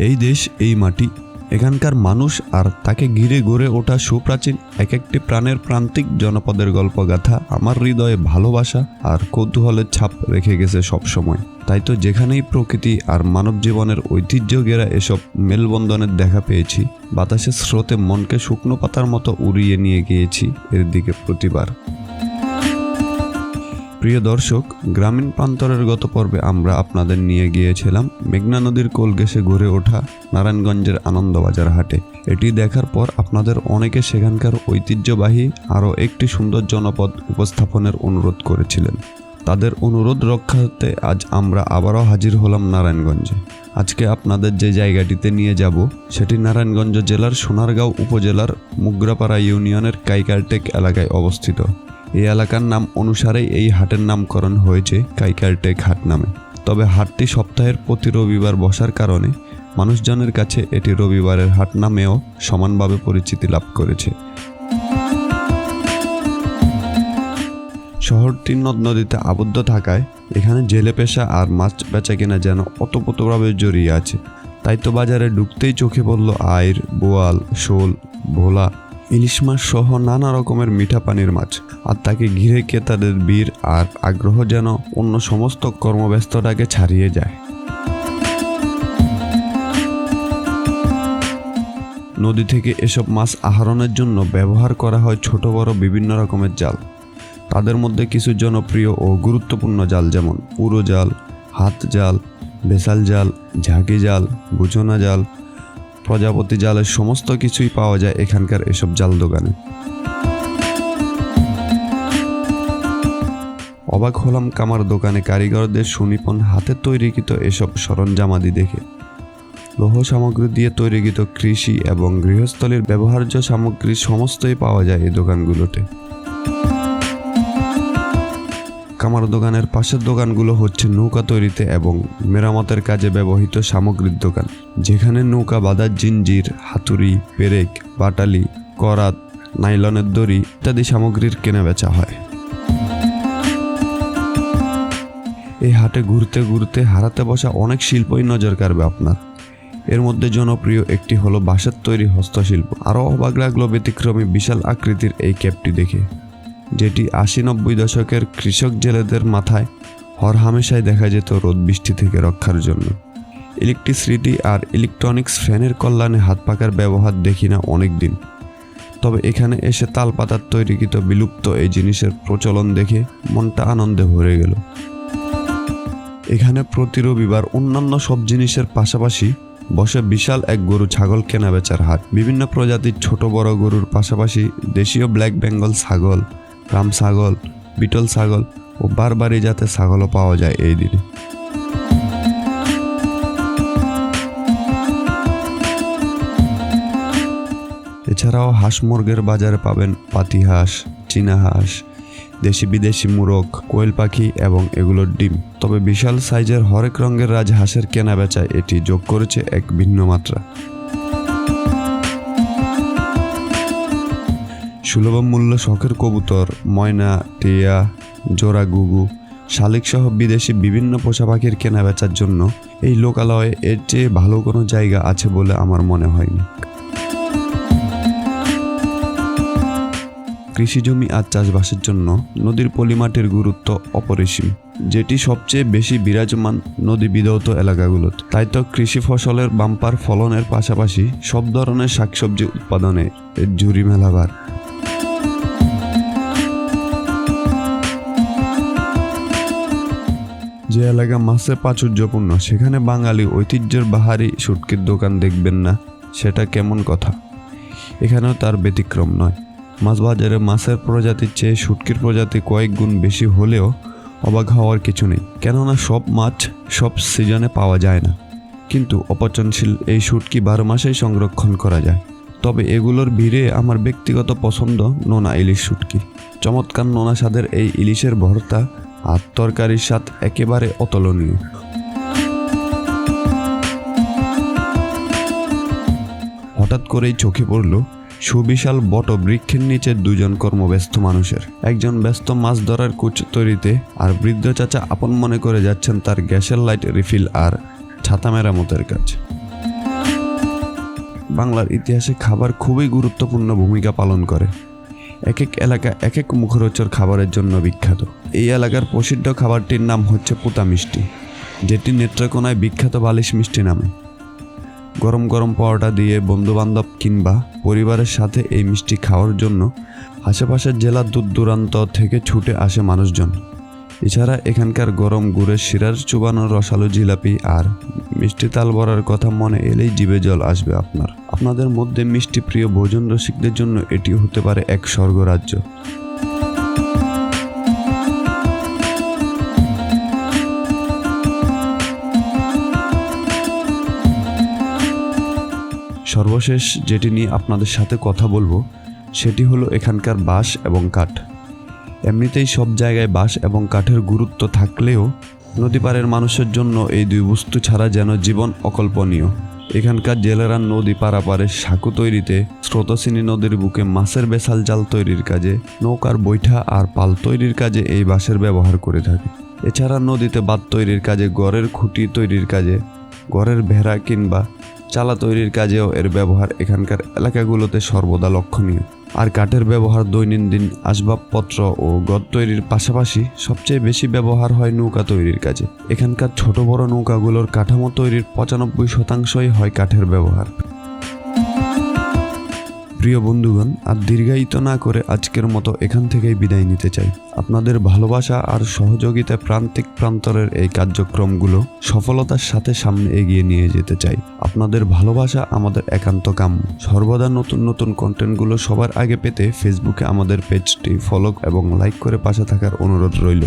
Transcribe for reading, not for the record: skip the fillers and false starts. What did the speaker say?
এই দেশ, এই মাটি, এখানকার মানুষ আর তাকে ঘিরে গড়ে ওঠা সুপ্রাচীন এক একটি প্রাণের প্রান্তিক জনপদের গল্পগাথা আমার হৃদয়ে ভালোবাসা আর কৌতূহলের ছাপ রেখে গেছে সবসময়। তাই তো যেখানেই প্রকৃতি আর মানব জীবনের ঐতিহ্য ঘেরা এসব মেলবন্ধনের দেখা পেয়েছি, বাতাসের স্রোতে মনকে শুকনো পাতার মতো উড়িয়ে নিয়ে গিয়েছি এর দিকে প্রতিবার। প্রিয় দর্শক, গ্রামীণ প্রান্তরের গত পর্বে আমরা আপনাদের নিয়ে গিয়েছিলাম মেঘনা নদীর কোল ঘেঁষে গড়ে ওঠা নারায়ণগঞ্জের আনন্দবাজার হাটে। এটি দেখার পর আপনাদের অনেকে সেখানকার ঐতিহ্যবাহী আরও একটি সুন্দর জনপদ উপস্থাপনের অনুরোধ করেছিলেন। তাদের অনুরোধ রক্ষার্থে আজ আমরা আবারও হাজির হলাম নারায়ণগঞ্জে। আজকে আপনাদের যে জায়গাটিতে নিয়ে যাব সেটি নারায়ণগঞ্জ জেলার সোনারগাঁও উপজেলার মুগরাপাড়া ইউনিয়নের কাইকারটেক এলাকায় অবস্থিত। এই এলাকার নাম অনুসারেই এই হাটের নামকরণ হয়েছে কাইকারটেক হাট নামে। তবে হাটটি সপ্তাহের প্রতি রবিবার বসার কারণে মানুষজনের কাছে এটি রবিবারের হাট নামেও সমানভাবে পরিচিতি লাভ করেছে। শহরটি নদ নদীতে আবদ্ধ থাকায় এখানে জেলে পেশা আর মাছ বেচা কেনা যেন ওতপ্রোতভাবে জড়িয়ে আছে। তাই তো বাজারে ঢুকতেই চোখে পড়ল আইর, বোয়াল, শোল, ভোলা, ইলিশ মাছ সহ নানা রকমের মিঠা পানির মাছ। আর তাকে ঘিরে ক্রেতাদের ভিড় আর আগ্রহ যেন অন্য সমস্ত কর্মব্যস্ততাকে ছাড়িয়ে যায়। নদী থেকে এসব মাছ আহরণের জন্য ব্যবহার করা হয় ছোট বড় বিভিন্ন রকমের জাল। তাদের মধ্যে কিছু জনপ্রিয় ও গুরুত্বপূর্ণ জাল যেমন উড়ো জাল, হাত জাল, বেসাল জাল, ঝাঁকি জাল, বুচনা জাল, প্রজাপতি জালের সমস্ত কিছুই পাওয়া যায় এখানকার এসব জাল দোকানে। অবাক হলাম কামার দোকানে কারিগরদের সুনিপুণ হাতে তৈরিকৃত এসব সরঞ্জামাদি দেখে। লৌহ সামগ্রী দিয়ে তৈরিকৃত কৃষি এবং গৃহস্থলীর ব্যবহার্য সামগ্রী সমস্তই পাওয়া যায় এই দোকানগুলোতে। কামার দোকানের পাশের দোকানগুলো হচ্ছে নৌকা তৈরিতে এবং মেরামতের কাজে ব্যবহৃত সামগ্রীর দোকান, যেখানে নৌকা বাঁধার জিঞ্জির, হাতুড়ি, পেরেক, বাটালি, করাত, নাইলনের দড়ি ইত্যাদি সামগ্রীর কেনাবেচা হয়। এই হাটে ঘুরতে ঘুরতে হারাতে বসা অনেক শিল্পই নজর কাড়বে আপনার। এর মধ্যে জনপ্রিয় একটি হলো বাঁশের তৈরি হস্তশিল্প। আরও অবাক লাগলো ব্যতিক্রমী বিশাল আকৃতির এই ক্যাপটি দেখে, যেটি 80-90 দশকের কৃষক জেলেদের মাথায় হরহামেশাই দেখা যেত রোদ বৃষ্টি থেকে রক্ষার জন্য। ইলেকট্রিসিটি আর ইলেকট্রনিক্স ফ্যানের কল্যাণে হাত পাখার ব্যবহার দেখি না অনেক দিন। তবে এখানে এসে তালপাতার তৈরিকৃত বিলুপ্ত এই জিনিসের প্রচলন দেখে মনটা আনন্দে ভরে গেল। এখানে প্রতি রবিবার অন্যান্য সব জিনিসের পাশাপাশি বসে বিশাল এক গরু ছাগল কেনাবেচার হাট। বিভিন্ন প্রজাতির ছোট বড় গরুর পাশাপাশি দেশীয় ব্ল্যাক বেঙ্গল ছাগল, রাম ছাগল, বিটল ছাগল ও বারবারি জাতের ছাগলও পাওয়া যায় এই দিনে। এছাড়াও হাঁস মুরগের বাজারে পাবেন পাতি হাঁস, চীনা হাঁস, দেশি বিদেশি মুরগ, কোয়েল পাখি এবং এগুলোর ডিম। তবে বিশাল সাইজের হরেক রঙের রাজহাঁসের কেনাবেচায় এটি যোগ করেছে এক ভিন্ন মাত্রা। সুলভ মূল্য শখের কবুতর, ময়না, টিয়া, জোড়া গুগু, শালিক সহ বিদেশি বিভিন্ন পোষা পাখির কেনাবেচার জন্য এই লোকালয়ে এর চেয়ে ভালো কোনো জায়গা আছে বলে আমার মনে হয়নি। কৃষিজমি আর চাষবাসের জন্য নদীর পলিমাটির গুরুত্ব অপরিসীম, যেটি সবচেয়ে বেশি বিরাজমান নদী বিধৌত এলাকাগুলোতে। তাই তো কৃষি ফসলের বাম্পার ফলনের পাশাপাশি সব ধরনের শাকসবজি উৎপাদনে এর ঝুড়ি মেলাবার। যে এলাকা মাছে প্রাচুর্যপূর্ণ সেখানে বাঙালি ঐতিহ্যের বাহারি শুটকির দোকান দেখবেন না, সেটা কেমন কথা। এখানেও তার ব্যতিক্রম নয়। মাছ বাজারে মাছের প্রজাতির চেয়ে শুটকির প্রজাতি কয়েক গুণ বেশি হলেও অবাক হওয়ার কিছু নেই, কেননা সব মাছ সব সিজনে পাওয়া যায় না। কিন্তু অপচনশীল এই শুটকি 12 মাসেই সংরক্ষণ করা যায়। তবে এগুলোর ভিড়ে আমার ব্যক্তিগত পছন্দ নোনা ইলিশ শুটকি। চমৎকার নোনা স্বাদের এই ইলিশের ভর্তা আর তরকারির স্বাদ একেবারে অতুলনীয়। হঠাৎ করেই চোখে পড়ল সুবিশাল বট বৃক্ষের নিচে দুজন কর্মব্যস্ত মানুষের। একজন ব্যস্ত মাছ ধরার কুচ তৈরিতে, আর বৃদ্ধ চাচা আপন মনে করে যাচ্ছেন তার গ্যাসের লাইট রিফিল আর ছাতা মেরামতের কাজ। বাংলার ইতিহাসে খাবার খুবই গুরুত্বপূর্ণ ভূমিকা পালন করে। এক এক এলাকা এক এক মুখরোচক খাবারের জন্য বিখ্যাত। এই এলাকার প্রসিদ্ধ খাবারটির নাম হচ্ছে পুতা মিষ্টি, যেটি নেত্রকোনায় বিখ্যাত বালিশ মিষ্টি নামে। গরম গরম পরোটা দিয়ে বন্ধুবান্ধব কিংবা পরিবারের সাথে এই মিষ্টি খাওয়ার জন্য আশেপাশের জেলার দূর দূরান্ত থেকে ছুটে আসে মানুষজন। এছাড়া এখানকার গরম গুড়ের শিরার চুবানো রসালো জিলাপি আর মিষ্টি তাল বড়ার কথা মনে এলেই জিভে জল আসবে আপনাদের মধ্যে মিষ্টি প্রিয় ভোজন রসিকদের জন্য এটি হতে পারে এক স্বর্গরাজ্য। সর্বশেষ যেটি নিয়ে আপনাদের সাথে কথা বলবো সেটি হলো এখানকার বাঁশ এবং কাঠ। এমনিতেই সব জায়গায় বাঁশ এবং কাঠের গুরুত্ব থাকলেও নদী পাড়ের মানুষের জন্য এই দুই বস্তু ছাড়া যেন জীবন অকল্পনীয়। এখানকার জেলেরা নদী পারাপারে সাঁকো তৈরিতে, স্রোতস্বিনী নদীর বুকে মাছের বেসাল জাল তৈরির কাজে, নৌকার বৈঠা আর পাল তৈরির কাজে এই বাঁশের ব্যবহার করে থাকে। এছাড়া নদীতে বাঁধ তৈরির কাজে, ঘরের খুঁটি তৈরির কাজে, ঘরের ভেড়া কিংবা চালা তৈরির কাজেও এর ব্যবহার এখানকার এলাকাগুলোতে সর্বদা লক্ষণীয়। আর কাঠের ব্যবহার দৈনন্দিন আসবাবপত্র ও ঘর তৈরির পাশাপাশি সবচেয়ে বেশি ব্যবহার হয় নৌকা তৈরির কাজে। এখানকার ছোট বড় নৌকাগুলোর কাঠামো তৈরির 95% হয় কাঠের ব্যবহার। প্রিয় বন্ধুগণ, আর দীর্ঘায়িত না করে আজকের মতো এখান থেকেই বিদায় নিতে চাই। আপনাদের ভালোবাসা আর সহযোগিতায় প্রান্তিক প্রান্তরের এই কার্যক্রমগুলো সফলতার সাথে সামনে এগিয়ে নিয়ে যেতে চাই। আপনাদের ভালোবাসা আমাদের একান্ত কাম্য। সর্বদা নতুন নতুন কন্টেন্টগুলো সবার আগে পেতে ফেসবুকে আমাদের পেজটি ফলো এবং লাইক করে পাশে থাকার অনুরোধ রইল।